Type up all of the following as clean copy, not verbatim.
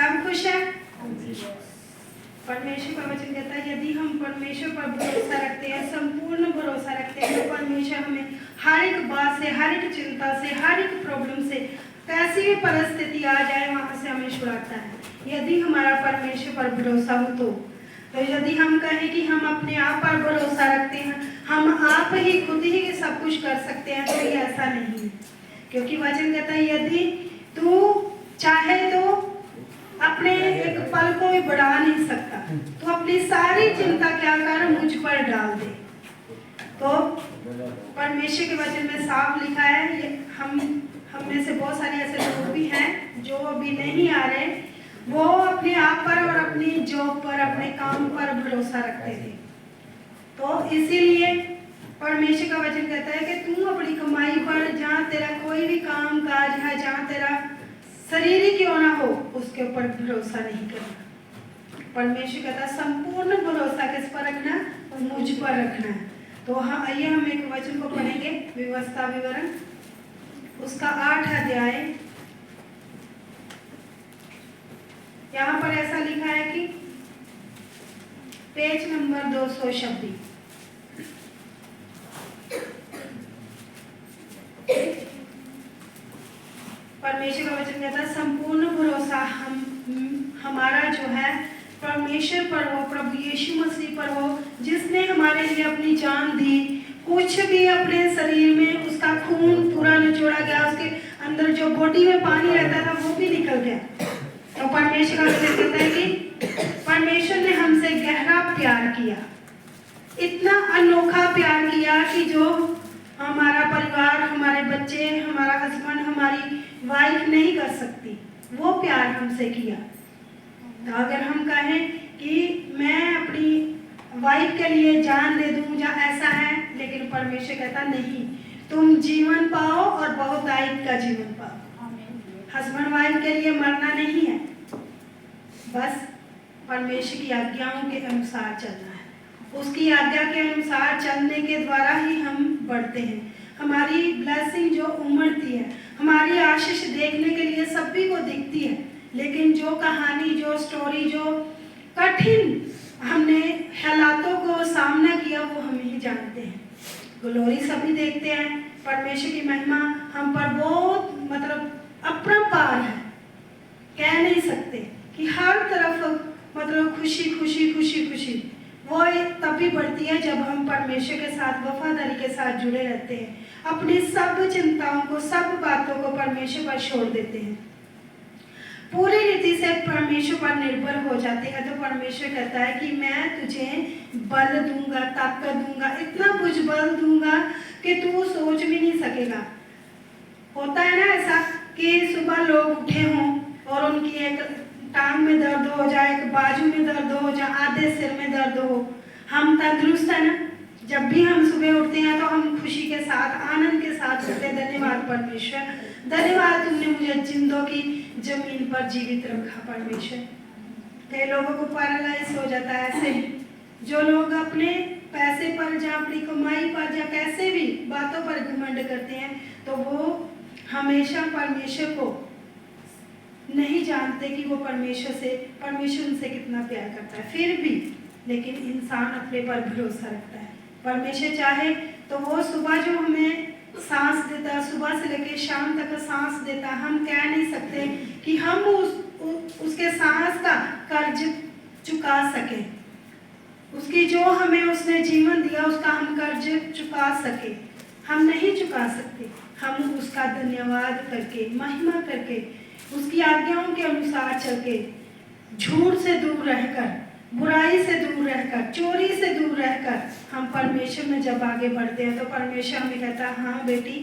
सब खुश है? परमेश्वर का वचन कहता है यदि हम परमेश्वर पर भरोसा रखते हैं, संपूर्ण भरोसा रखते हैं, तो परमेश्वर हमें हर एक बात से, हर एक चिंता से, हर एक प्रॉब्लम से, कैसी भी परिस्थिति आ जाए वहां से हमें छुड़ाता है, यदि हमारा परमेश्वर पर भरोसा हो तो यदि हम कहें कि हम अपने आप पर भरोसा रखते हैं, हम आप ही खुद ही सब कुछ कर सकते हैं, तो ये ऐसा नहीं है। क्योंकि वचन कहता है यदि तू चाहे तो अपने एक पल को भी बढ़ा नहीं सकता, तो अपनी सारी चिंता क्या कर मुझ पर डाल दे। तो परमेश्वर के वचन में साफ लिखा है, ये हम में से बहुत सारे ऐसे लोग भी हैं जो अभी नहीं आ रहे, वो अपने आप पर और अपनी जॉब पर, अपने काम पर भरोसा रखते थे। तो इसीलिए परमेश्वर का वचन कहता है कि तू अपनी कमाई पर, जहाँ तेरा कोई भी काम काज है, जहाँ तेरा शरीर ही क्यों ना हो, उसके ऊपर भरोसा नहीं करना। परमेश्वर कहता है संपूर्ण भरोसा किस पर रखना है? मुझ पर रखना है। तो हाँ, आइए हम एक वचन को पढ़ेंगे, व्यवस्था विवरण उसका 8 अध्याय। यहाँ पर ऐसा लिखा है कि पेज नंबर 226, परमेश्वर का वचन कहता है संपूर्ण भरोसा हमारा जो है परमेश्वर पर हो, प्रभु यीशु मसीह पर हो, जिसने हमारे लिए अपनी जान दी। कुछ भी अपने शरीर में उसका खून पूरा निचोड़ा गया, उसके अंदर जो बॉडी में पानी रहता था वो भी निकल गया। तो परमेश्वर का वचन कहता है कि परमेश्वर ने हमसे गहरा प्यार किया, इतना अनोखा प्यार किया कि जो हमारा परिवार, हमारे बच्चे, हमारा हस्बैंड, हमारी वाइफ नहीं कर सकती, वो प्यार हमसे किया। तो अगर हम कहें कि मैं अपनी वाइफ के लिए जान दे दूं या ऐसा है, लेकिन परमेश्वर कहता नहीं, तुम जीवन पाओ और बहुतायत का जीवन पाओ। हस्बैंड वाइफ के लिए मरना नहीं है, बस परमेश्वर की आज्ञाओं के अनुसार चलना है। उसकी आज्ञा के अनुसार चलने के द्वारा ही हम बढ़ते हैं। हमारी ब्लेसिंग जो उमड़ती है, हमारी आशीष देखने के लिए सभी को दिखती है, लेकिन जो कहानी, जो स्टोरी, जो कठिन हमने हालातों को सामना किया, वो हम ही जानते हैं। ग्लोरी सभी देखते हैं, परमेश्वर की महिमा हम पर बहुत अपरंपार है, कह नहीं सकते कि हर तरफ खुशी खुशी खुशी खुशी। वो तभी बढ़ती है जब हम परमेश्वर के साथ वफादारी के साथ जुड़े रहते हैं, अपनी सब चिंताओं को, सब बातों को परमेश्वर पर छोड़ देते हैं, पूरी रीति से परमेश्वर पर निर्भर हो जाते हैं। तो परमेश्वर कहता है कि मैं तुझे बल दूंगा, ताकत दूंगा, इतना कुछ बल दूंगा कि तू सोच भी नहीं सकेगा। होता है ना ऐसा कि सुबह लोग उठे हों और उनकी एक टांग में दर्द हो जाए, एक बाजू में दर्द हो जाए, आधे सिर में दर्द हो। हम तंदुरुस्त है ना, जब भी हम सुबह उठते हैं तो हम खुशी के साथ, आनंद के साथ उठते हैं, धन्यवाद परमेश्वर, धन्यवाद तुमने मुझे जिंदों की जमीन पर जीवित रखा परमेश्वर। कई लोगों को पैरालाइज हो जाता है ऐसे, जो लोग अपने पैसे पर या अपनी कमाई पर या कैसे भी बातों पर घमंड करते हैं, तो वो हमेशा परमेश्वर को नहीं जानते कि वो परमेश्वर उनसे कितना प्यार करता है। फिर भी लेकिन इंसान अपने पर भरोसा रखता है। परमेश्वर चाहे तो वो सुबह जो हमें सांस देता है, सुबह से लेकर शाम तक सांस देता है, हम कह नहीं सकते कि हम उसके सांस का कर्ज चुका सके, उसकी जो हमें उसने जीवन दिया उसका हम कर्ज चुका सके, हम नहीं चुका सकते। हम उसका धन्यवाद करके, महिमा करके, उसकी आज्ञाओं के अनुसार चल के, झूठ से दूर रहकर, बुराई से दूर रहकर, चोरी से दूर रहकर हम परमेश्वर में जब आगे बढ़ते हैं, तो परमेश्वर हमें कहता है हाँ बेटी,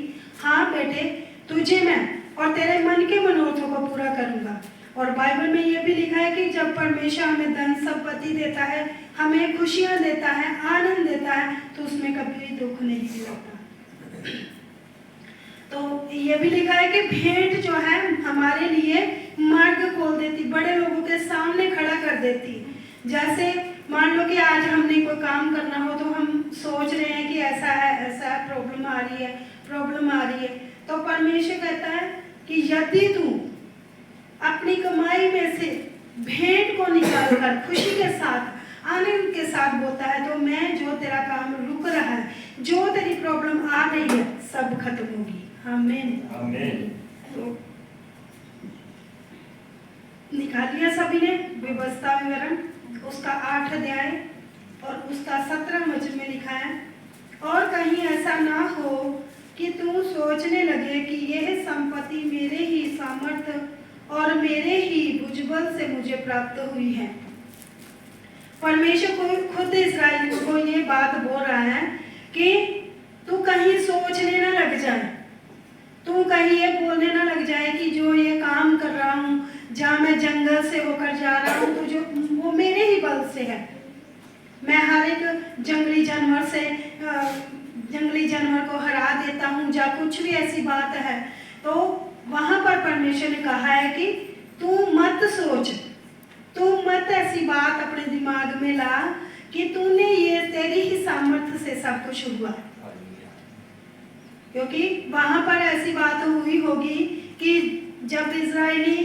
हाँ बेटे, तुझे मैं और तेरे मन के मनोरथों को पूरा करूंगा। और बाइबल में ये भी लिखा है कि जब परमेश्वर हमें धन संपत्ति देता है, हमें खुशियां देता है, आनंद देता है, तो उसमें कभी भी दुख नहीं होता। तो ये भी लिखा है कि भेंट जो है हमारे लिए मार्ग खोल देती, बड़े लोगों के सामने खड़ा कर देती। जैसे मान लो कि आज हमने कोई काम करना हो, तो हम सोच रहे हैं कि ऐसा है, प्रॉब्लम आ रही है, तो परमेश्वर कहता है कि यदि तू अपनी कमाई में से चलकर खुशी के साथ आनंद के साथ बोलता है, तो मैं जो तेरा काम रुक रहा है, जो तेरी प्रॉब्लम आ रही है, सब खत्म होगी। आमीन। आमीन। तो निकाल लिया सभी ने व्यवस्था विवरण, उसका 8 अध्याय और उसका 17 वचन में लिखा है, और कहीं ऐसा ना हो कि तू सोचने लगे कि यह संपत्ति मेरे ही सामर्थ्य और मेरे ही भुजबल से मुझे प्राप्त हुई है। परमेश्वर को खुद इस्राएल को ये बात बोल रहा है कि तू कहीं सोचने ना लग जाए, तू कहीं ये बोलने ना लग जाए कि जो ये काम कर रहा हूँ, जहाँ मैं जंगल से होकर जा रहा हूँ, तो जो वो मेरे ही बल से है। मैं हर एक जंगली जानवर को हरा देता हूँ, या कुछ भी ऐसी बात है, तो वहां पर परमेश्वर ने कहा है कि तू मत सोच, तू मत ऐसी बात अपने दिमाग में ला कि तूने ये तेरी ही सामर्थ्य से सब कुछ हुआ, क्योंकि वहां पर ऐसी बात हुई होगी कि जब इजरायली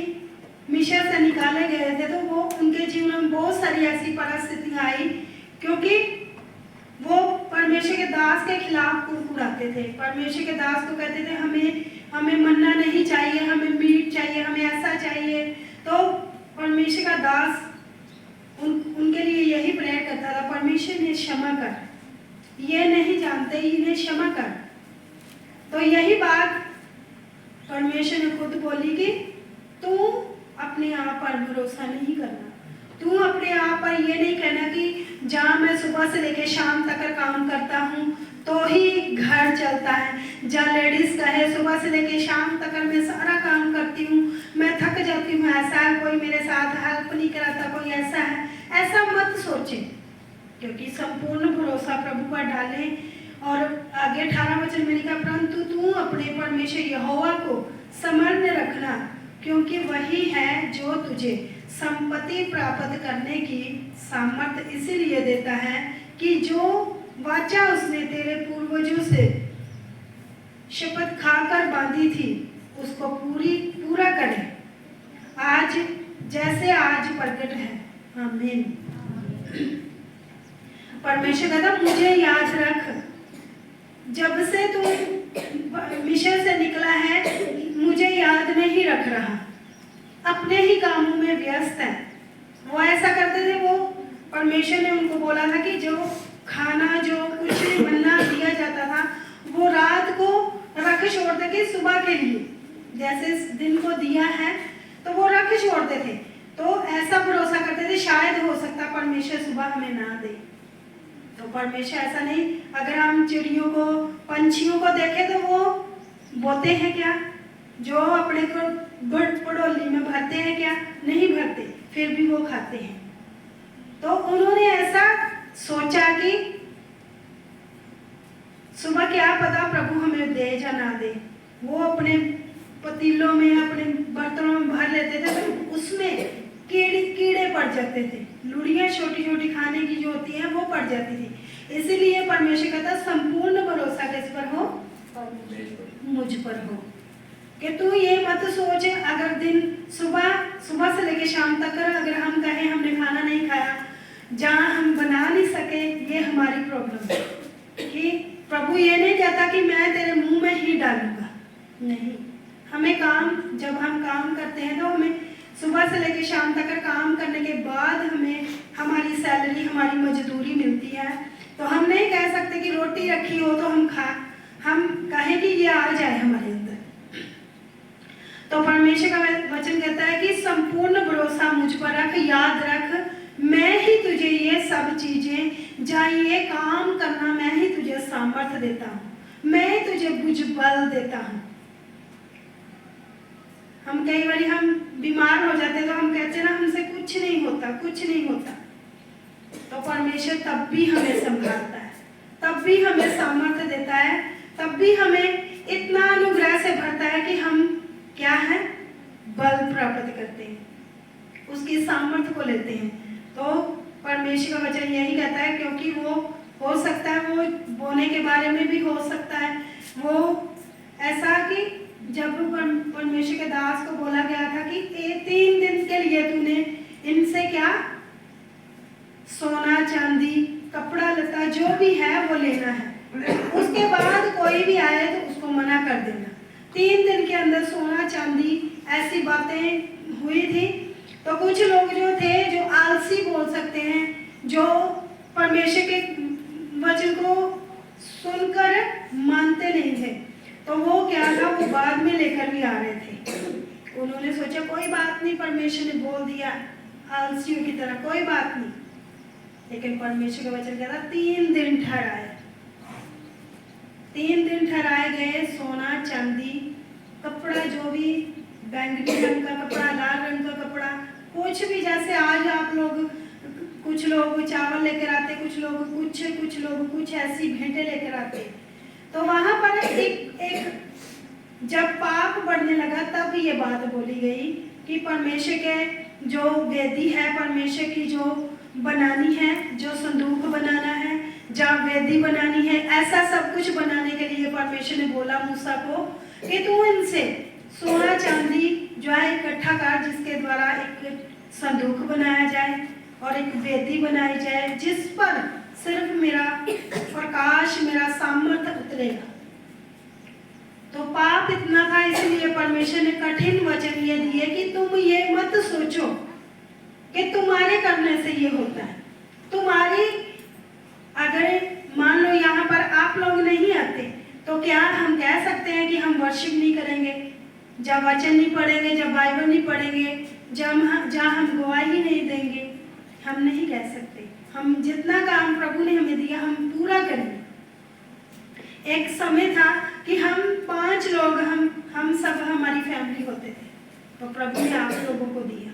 मिस्र से निकाले गए थे, तो वो उनके जीवन में बहुत सारी ऐसी परिस्थितियां आई, क्योंकि वो परमेश्वर के दास के खिलाफ कुड़कुड़ाते थे। परमेश्वर के दास को कहते थे हमें मन्ना नहीं चाहिए, हमें मीट चाहिए, हमें ऐसा चाहिए। तो परमेश्वर का दास उनके लिए यही प्रेयर करता था, परमेश्वर ने क्षमा कर, ये नहीं जानते, इन्हें क्षमा कर। तो यही बात परमेश्वर ने खुद बोली कि तू अपने आप पर भरोसा नहीं करना, तू अपने आप पर ये नहीं कहना कि जहाँ मैं सुबह से लेकर शाम तक काम करता हूँ तो ही घर चलता है। जहाँ लेडीज कहे सुबह से लेकर शाम तक मैं सारा काम करती हूँ, मैं थक जाती हूँ, ऐसा है, कोई मेरे साथ हेल्प नहीं कराता, कोई ऐसा है, ऐसा मत सोचे, क्योंकि संपूर्ण भरोसा प्रभु पर डालें। और आगे 18 वचन में लिखा, परंतु तू अपने परमेश्वर यहोवा को स्मरण रखना, क्योंकि वही है जो तुझे संपत्ति प्राप्त करने की सामर्थ्य इसीलिए देता है कि जो वाचा उसने तेरे पूर्वजों से शपथ खाकर बांधी थी उसको पूरा करे, आज जैसे आज प्रकट है। आमीन। परमेश्वर कहता, मुझे याद रख, जब से तू मिस्र से निकला है, मुझे याद नहीं रख रहा, अपने ही कामों में व्यस्त है। वो ऐसा करते थे, वो परमेश्वर ने उनको बोला था कि जो खाना, जो कुछ मन्ना दिया जाता था, वो रात को रख छोड़ते कि सुबह के लिए, जैसे दिन को दिया है तो वो रख छोड़ते थे। तो ऐसा भरोसा करते थे शायद हो सकता परमेश्वर सुबह हमें ना दे। तो परमेश्वर ऐसा नहीं, अगर हम चिड़ियों को, पंछियों को देखें तो वो बोते हैं क्या, जो अपने को पड़ोली में भरते हैं क्या, नहीं भरते, फिर भी वो खाते हैं। तो उन्होंने ऐसा सोचा कि सुबह क्या पता प्रभु हमें दे या ना दे। वो अपने पतीलों में, अपने बर्तनों में भर लेते थे, तो उसमें कीड़े पड़ जाते थे, लुड़ियां छोटी छोटी खाने की जो होती हैं वो पड़ जाती थी। इसीलिए परमेश्वर कहता, संपूर्ण भरोसा किस पर हो, मुझ पर हो, कि तू ये मत सोच, अगर दिन सुबह से लेकर शाम तक अगर हम कहें हमने खाना नहीं खाया, जहाँ हम बना नहीं सके, ये हमारी प्रॉब्लम है। कि प्रभु ये नहीं कहता कि मैं तेरे मुंह में ही डालूंगा, नहीं। हमें काम, जब हम काम करते हैं तो हमें सुबह से लेकर शाम तक काम करने के बाद हमें हमारी सैलरी, हमारी मजदूरी मिलती है। तो हम नहीं कह सकते कि रोटी रखी हो तो हम कहें कि ये आ जाए हमारे अंदर। तो परमेश्वर का वचन कहता है कि संपूर्ण भरोसा मुझ पर रख, याद रख, मैं ही तुझे ये सब चीजें, जहाँ ये काम करना, मैं ही तुझे सामर्थ्य देता हूँ, मैं ही तुझे भुजबल देता हूँ। हम कई बार हम बीमार हो जाते तो हम कहते हैं ना, हमसे कुछ नहीं होता, कुछ नहीं होता। तो परमेश्वर तब भी हमें संभालता है, तब भी हमें सामर्थ्य देता है, तब भी हमें इतना अनुग्रह से भरता है कि हम क्या है, बल प्राप्त करते हैं, उसकी सामर्थ्य को लेते हैं। तो परमेश्वर का वचन यही कहता है, क्योंकि वो हो सकता है, वो बोने के बारे में भी हो सकता है, वो ऐसा कि जब परमेश्वर के दास को बोला गया था कि 3 दिन के लिए तूने इनसे क्या उसके बाद कोई भी आए तो उसको मना कर देना। 3 दिन के अंदर सोना चांदी ऐसी बातें हुई थी। तो कुछ लोग जो थे, जो आलसी बोल सकते हैं, जो परमेश्वर के वचन को सुनकर मानते नहीं थे, तो वो क्या था, वो बाद में लेकर भी आ रहे थे। उन्होंने सोचा कोई बात नहीं, परमेश्वर ने बोल दिया आलसियों की तरह, कोई बात नहीं। लेकिन परमेश्वर का वचन कहता 3 दिन ठहराए, 3 दिन ठहराए गए। सोना चांदी, कपड़ा, जो भी बैंगनी रंग का कपड़ा, लाल रंग का कपड़ा, कुछ भी, जैसे आज आप लोग, कुछ लोग चावल लेकर आते, कुछ लोग कुछ ऐसी भेंटें लेकर आते। तो वहां पर एक जब पाप बढ़ने लगा तब ये बात बोली गई कि परमेश्वर के जो वेदी है, परमेश्वर की जो बनानी है, जो संदूक बनाना है, जहाँ वेदी बनानी है, ऐसा सब कुछ बनाने के लिए परमेश्वर ने बोला मूसा को कि तू इनसे सोना चांदी जो है इकट्ठा कर, जिसके द्वारा एक संदूक बनाया जाए और एक वेदी बनाई जाए, जिस पर सिर्फ मेरा प्रकाश, मेरा सामर्थ्य उतरेगा। तो पाप इतना था, इसलिए परमेश्वर ने कठिन वचन ये दिए कि तुम ये मत सोचो कि तुम्हारे करने से ये होता है। तुम्हारी, अगर मान लो यहाँ पर आप लोग नहीं आते, तो क्या हम कह सकते हैं कि हम वर्शिप नहीं करेंगे, जब वचन नहीं पढ़ेंगे, जब बाइबल नहीं पढ़ेंगे, जहाँ हम गवाही नहीं देंगे? हम नहीं कह सकते। हम जितना काम प्रभु ने हमें दिया हम पूरा करेंगे। एक समय था कि हम 5 लोग, हम सब हमारी फैमिली होते थे, तो प्रभु ने आप लोगों को दिया।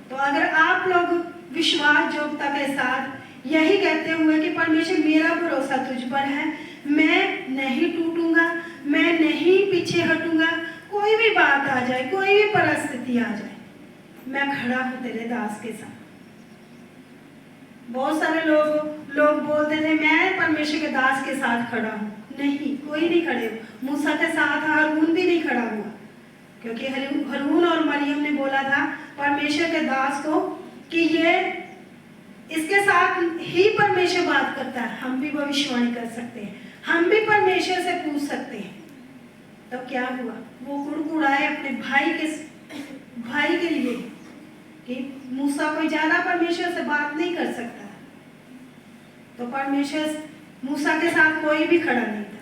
तो अगर आप लोग विश्वास योग्यता के साथ यही कहते हुए कि परमेश्वर मेरा भरोसा तुझ पर है, मैं नहीं टूटूंगा, मैं नहीं पीछे हटूंगा, कोई भी बात आ जाए, कोई भी परिस्थिति आ जाए, मैं खड़ा हूं तेरे दास के साथ। बहुत सारे लोग बोलते थे मैं परमेश्वर के दास के साथ खड़ा हूं। नहीं, कोई नहीं खड़े। मूसा के साथ हारून भी नहीं खड़ा हुआ, क्योंकि हारून और मरियम ने बोला था परमेश्वर के दास को कि ये इसके साथ ही परमेश्वर बात करता है, हम भी भविष्यवाणी कर सकते हैं, हम भी परमेश्वर से पूछ सकते हैं। तो क्या हुआ, वो कुड़कुड़ाए अपने भाई के लिए कि मूसा कोई ज्यादा परमेश्वर से बात नहीं कर सकता। तो परमेश्वर मूसा के साथ कोई भी खड़ा नहीं था।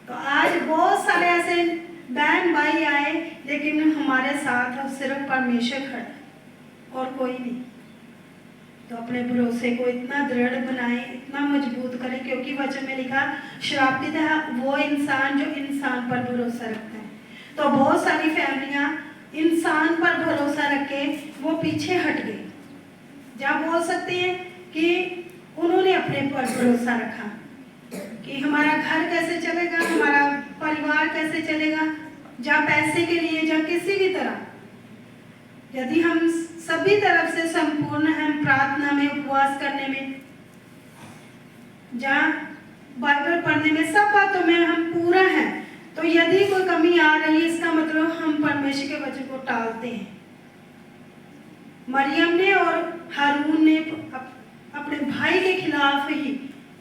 तो आज बहुत सारे ऐसे बहन भाई आए, लेकिन हमारे साथ सिर्फ परमेश्वर खड़ा और कोई नहीं। तो अपने भरोसे को इतना दृढ़ बनाए, इतना मजबूत करें, क्योंकि वचन में लिखा श्रापित है वो इंसान जो इंसान पर भरोसा रखता है। तो बहुत सारी फैमिलियां इंसान पर भरोसा रख के वो पीछे हट गई। जहाँ बोल सकते हैं कि उन्होंने अपने पर भरोसा रखा कि हमारा घर कैसे चलेगा, हमारा परिवार कैसे चलेगा, जहाँ पैसे के लिए, जहाँ किसी भी तरह, यदि हम सभी तरफ से संपूर्ण हैं, प्रार्थना में, उपवास करने में, जहाँ बाइबल पढ़ने में, सब बातों में हम पूरा हैं, तो यदि कोई कमी आ रही है, इसका मतलब हम परमेश्वर के वचन को टालते हैं। मरियम ने और हारून ने अपने भाई के खिलाफ ही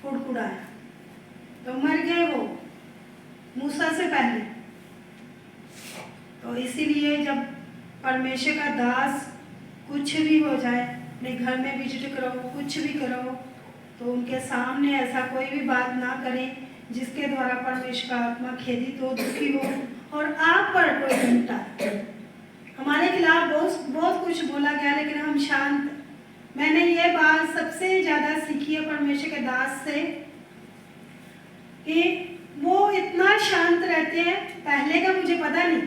कुड़कुड़ाया, तो मर गए वो मूसा से पहले। तो इसीलिए जब परमेश्वर का दास कुछ भी हो जाए, अपने घर में विजिट करो, कुछ भी करो, तो उनके सामने ऐसा कोई भी बात ना करें जिसके द्वारा परमेश्वर का आत्मा खेदित हो, दुखी हो और आप पर कोई घंटा। हमारे खिलाफ बहुत कुछ बोला गया, लेकिन हम शांत। मैंने ये बात सबसे ज्यादा सीखी है परमेश्वर के दास से कि वो इतना शांत रहते हैं। पहले का मुझे पता नहीं,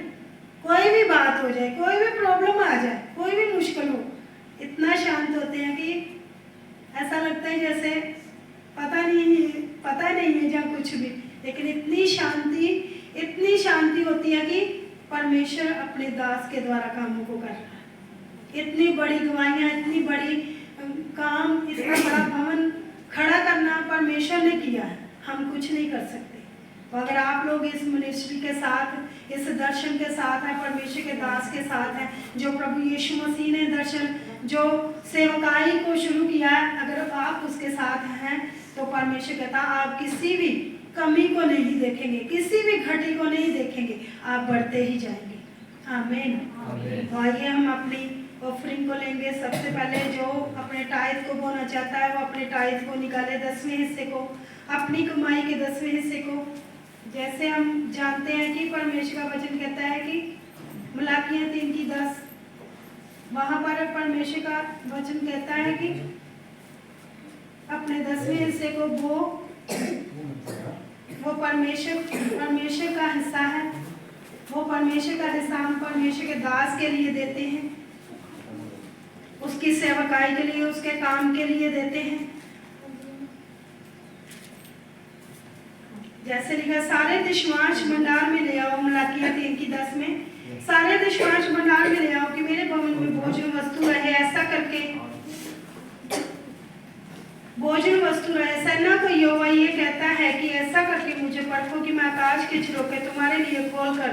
कोई भी बात हो जाए, कोई भी प्रॉब्लम आ जाए, कोई भी मुश्किल हो, इतना शांत होते हैं कि ऐसा लगता है जैसे पता नहीं है जहाँ कुछ भी। लेकिन इतनी शांति होती है कि परमेश्वर अपने दास के द्वारा कामों को कर रहा है। इतनी बड़ी गवाहियाँ, इतनी बड़ी काम, इतना बड़ा भवन खड़ा करना परमेश्वर ने किया है, हम कुछ नहीं कर सकते। तो अगर आप लोग इस मिनिस्ट्री के साथ, इस दर्शन के साथ हैं, परमेश्वर के दास के साथ हैं, जो प्रभु यीशु मसीह ने दर्शन, जो सेवकाई को शुरू किया है, अगर आप उसके साथ हैं, तो परमेश्वर कहता आप किसी भी कमी को नहीं देखेंगे, किसी भी घटी को नहीं देखेंगे, आप बढ़ते ही जाएंगे। आमीन। तो आइए हम अपनी ऑफरिंग को लेंगे। सबसे पहले जो अपने टाइथ को बोना चाहता है वो अपने टाइथ को निकाले, 10वें हिस्से को, अपनी कमाई के 10वें हिस्से को। जैसे हम जानते हैं कि परमेश्वर का वचन कहता है कि मलाकियाँ 3:10, वहाँ पर परमेश्वर का वचन कहता है कि अपने 10वें हिस्से को वो परमेश्वर का हिस्सा है, वो परमेश्वर का हिस्सा हम परमेश्वर के दास के लिए देते हैं, उसकी सेवकाई के लिए, उसके काम के लिए देते हैं। जैसे लिखा, सारे दशमांश भंडार में ले आओ, मलाकियाँ 3:10 में, सारे दशमांश भंडार में ले आओ कि मेरे भवन में भोजन वस्तु रहे। ऐसा करके भोजन वस्तु रहे। सेना को यहोवा ये कहता है कि ऐसा करके मुझे परखो कि मैं आकाश के झरोखे तुम्हारे लिए खोलकर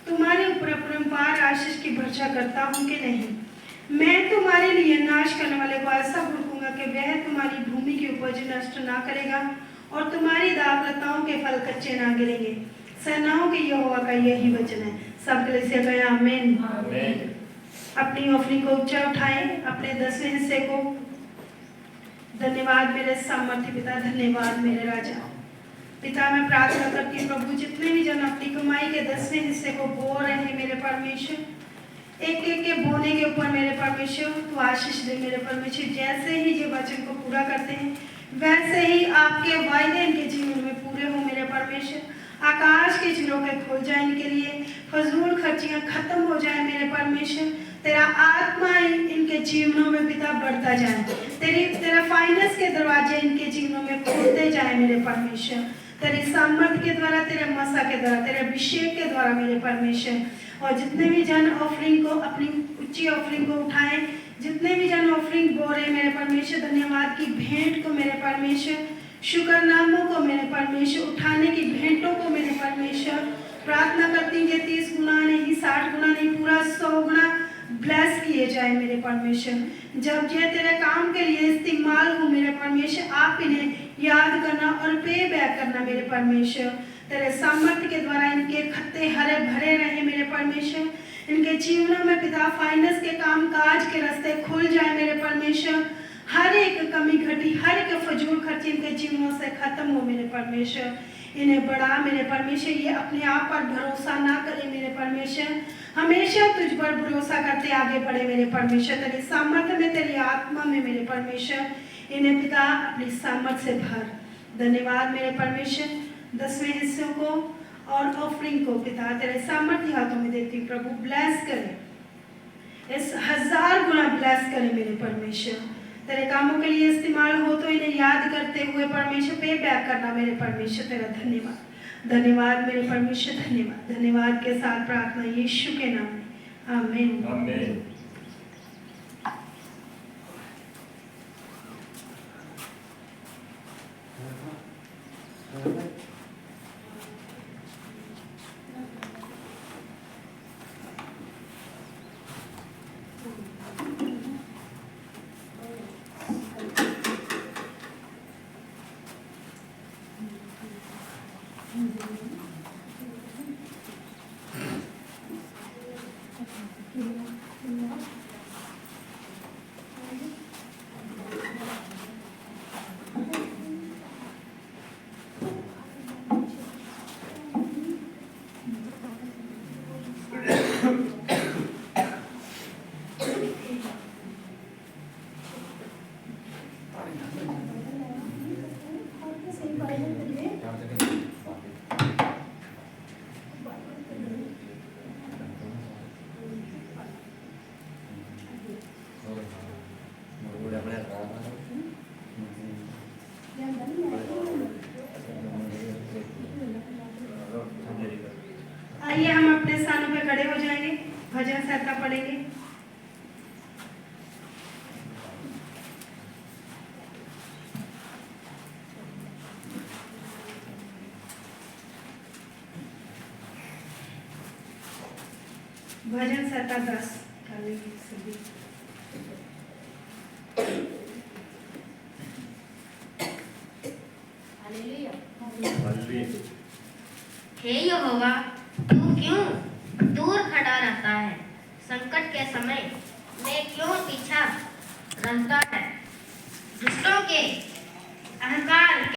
तुम्हारे ऊपर अपरंपार आशीष की वर्षा करता हूँ कि नहीं। मैं तुम्हारे लिए नाश करने वाले को ऐसा भड़कूंगा कि वह तुम्हारी भूमि की उपज नष्ट ना करेगा और तुम्हारी दाखलताओं के फल कच्चे ना गिरेंगे। सेनाओं के यहोवा का यही वचन है। सब कलीसिया कहें आमीन। अपनी ऑफरिंग को ऊंचा उठाएं, अपने 10वें हिस्से को। धन्यवाद मेरे सामर्थ्य पिता, धन्यवाद मेरे राजा। पिता मैं प्रार्थना करती हूँ प्रभु, जितने भी जन अपनी कमाई के 10वें हिस्से को बो रहे हैं मेरे परमेश्वर, एक एक के बोने के ऊपर मेरे परमेश्वर तू आशीष दे मेरे परमेश्वर। जैसे ही ये वचन को पूरा करते हैं वैसे ही आपके वायदे इनके जीवन में पूरे हो मेरे परमेश्वर। आकाश के झरोखे खुल जाए इनके लिए, फजूल खर्चियाँ खत्म हो जाए मेरे परमेश्वर। तेरा आत्मा इनके जीवनों में पिता बढ़ता जाए, तेरा फाइनेंस के दरवाजे इनके जीवनों में खुलते जाए मेरे परमेश्वर। तेरी सामर्थ के द्वारा, तेरे मसा के द्वारा, तेरे अभिषेक के द्वारा मेरे परमेश्वर। और जितने भी जन ऑफरिंग को, अपनी ऊंची ऑफरिंग को उठाएं, जितने भी जन ऑफरिंग बो रहे मेरे परमेश्वर, धन्यवाद की भेंट को मेरे परमेश्वर, शुक्रनामों को मेरे परमेश्वर, उठाने की भेंटों को मेरे परमेश्वर, प्रार्थना करती हूँ 30 गुना नहीं, 60 गुना नहीं, पूरा 100 गुना ब्लेस किए जाए मेरे परमेश्वर। जब ये तेरे काम के लिए इस्तेमाल हो मेरे परमेश्वर, आप इन्हें याद करना और पे बैक करना मेरे परमेश्वर। तेरे सामर्थ्य के द्वारा इनके खत्ते हरे भरे रहे मेरे परमेश्वर। इनके जीवनों में पिता फाइनेंस के काम काज के रास्ते खुल जाए मेरे परमेश्वर। हर एक कमी घटी, हर एक फजूल खर्ची इनके जीवनों से खत्म हो मेरे परमेश्वर। इन्हें बढ़ा मेरे परमेश्वर, ये अपने आप पर भरोसा ना करे मेरे परमेश्वर, हमेशा तुझ पर भरोसा करते आगे बढ़े मेरे परमेश्वर। तेरी सामर्थ्य में, तेरी आत्मा में मेरे परमेश्वर, इन्हें पिता अपनी सामर्थ्य से भर। धन्यवाद मेरे परमेश्वर। 10वें हिस्सों को और ऑफरिंग को पिता तेरे सामर्थ्य हाथों में देती हूँ प्रभु। ब्लेस करे, इस 1000 गुना ब्लेस करे मेरे परमेश्वर। तेरे कामों के लिए इस्तेमाल हो तो इन्हें याद करते हुए परमेश्वर पे बैक करना मेरे परमेश्वर। तेरा धन्यवाद, धन्यवाद मेरे परमेश्वर, धन्यवाद। धन्यवाद के साथ प्रार्थना यीशु के नाम में, आमीन, आमीन। आइए हम अपने स्थानों पे खड़े हो जाएंगे, भजन संहिता पढ़ेंगे। भजन संहिता 10 सभी। हे यहोवा, तू क्यों दूर खड़ा रहता है? संकट के समय में क्यों पीछा रहता है? दुष्टों के